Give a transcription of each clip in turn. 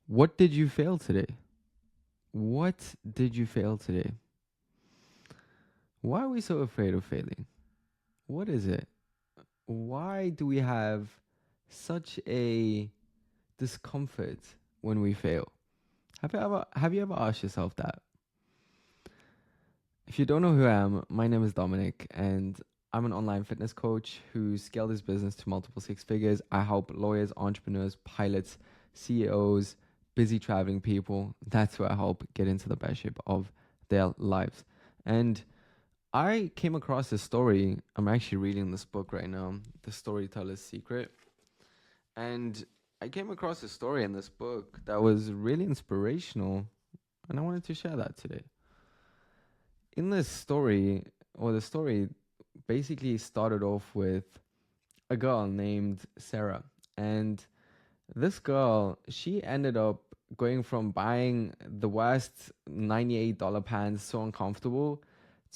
What did you fail today? What did you fail today? Why are we so afraid of failing? What is it? Why do we have such a discomfort when we fail? Have you ever asked yourself that? If you don't know who I am, my name is Dominic and I'm an online fitness coach who scaled his business to multiple six figures. I help lawyers, entrepreneurs, pilots, CEOs, busy traveling people. That's who I help get into the best shape of their lives. And I came across this story. I'm actually reading this book right now, The Storyteller's Secret. And I came across a story in this book that was really inspirational, and I wanted to share that today. In this story, or the story basically started off with a girl named Sarah. And this girl, she ended up going from buying the worst $98 pants, so uncomfortable,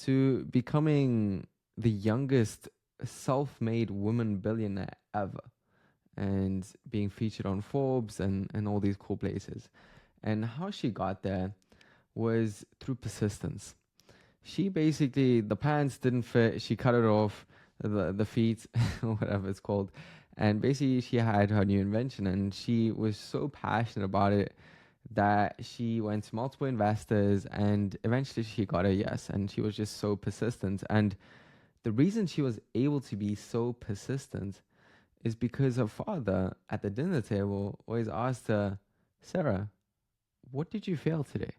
to becoming the youngest self made woman billionaire ever and being featured on Forbes and all these cool places. And how she got there was through persistence. She basically, the pants didn't fit, she cut it off, the feet, or whatever it's called. And basically, she had her new invention and she was so passionate about it that she went to multiple investors and eventually she got a yes. And she was just so persistent. And the reason she was able to be so persistent is because her father at the dinner table always asked her, Sarah, what did you fail today?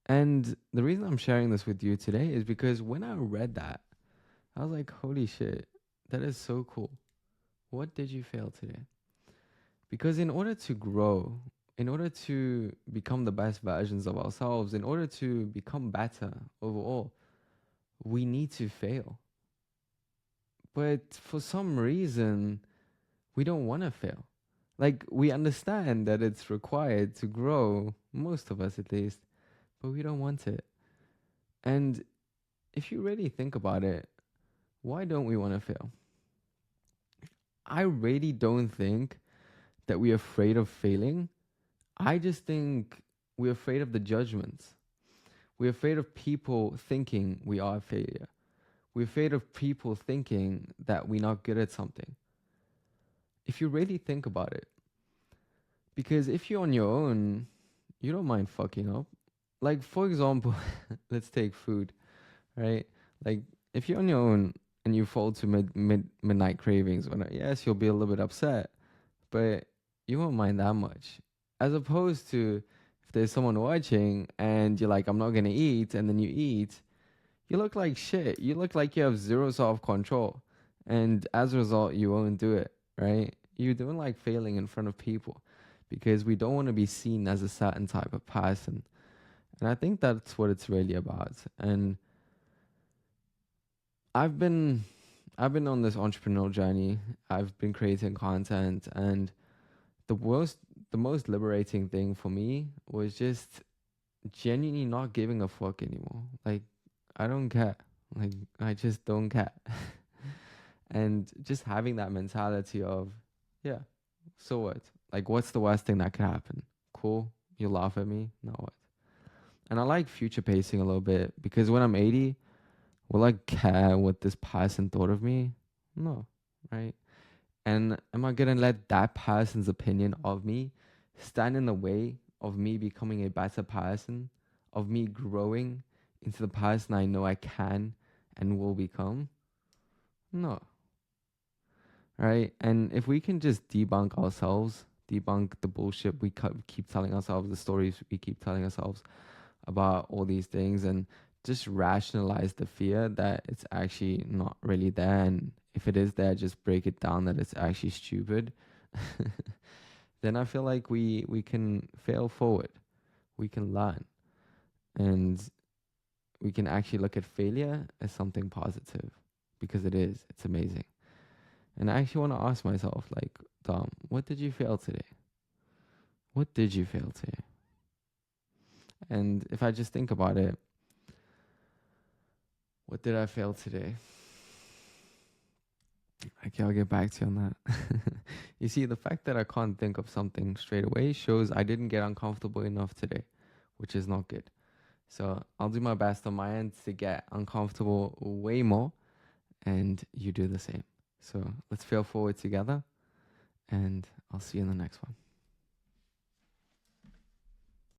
And the reason I'm sharing this with you today is because when I read that, I was like, holy shit, that is so cool. What did you fail today? Because in order to grow, in order to become the best versions of ourselves, in order to become better overall, we need to fail. But for some reason, we don't want to fail. Like, we understand that it's required to grow, most of us at least, but we don't want it. And if you really think about it, why don't we want to fail? I really don't think that we're afraid of failing. I just think we're afraid of the judgments. We're afraid of people thinking we are a failure. We're afraid of people thinking that we're not good at something. If you really think about it, because if you're on your own, you don't mind fucking up. Like, for example, let's take food, right? Like, if you're on your own and you fall to midnight cravings, yes, you'll be a little bit upset, but you won't mind that much. As opposed to if there's someone watching and you're like, I'm not gonna eat, and then you eat, you look like shit. You look like you have zero self control, and as a result, you won't do it, right? You don't like failing in front of people because we don't want to be seen as a certain type of person. And I think that's what it's really about. And I've been I've been on this entrepreneurial journey. I've been creating content and the most the most liberating thing for me was just genuinely not giving a fuck anymore. Like, I don't care. Like, I just don't care. And just having that mentality of, yeah, so what? Like, what's the worst thing that could happen? Cool. You laugh at me. Now what? And I like future pacing a little bit because when I'm 80, will I care what this person thought of me? No, right? And am I gonna let that person's opinion of me stand in the way of me becoming a better person, of me growing into the person I know I can and will become? No, right? And if we can just debunk ourselves, debunk the bullshit we keep telling ourselves, the stories we keep telling ourselves about all these things, and just rationalize the fear that it's actually not really there. And if it is there, just break it down that it's actually stupid. Then I feel like we can fail forward. We can learn. And we can actually look at failure as something positive because it is. It's amazing. And I actually want to ask myself, like, Dom, what did you fail today? What did you fail today? And if I just think about it, what did I fail today? Okay, I'll get back to you on that. You see, the fact that I can't think of something straight away shows I didn't get uncomfortable enough today, which is not good. So I'll do my best on my end to get uncomfortable way more, and you do the same. So let's fail forward together, and I'll see you in the next one.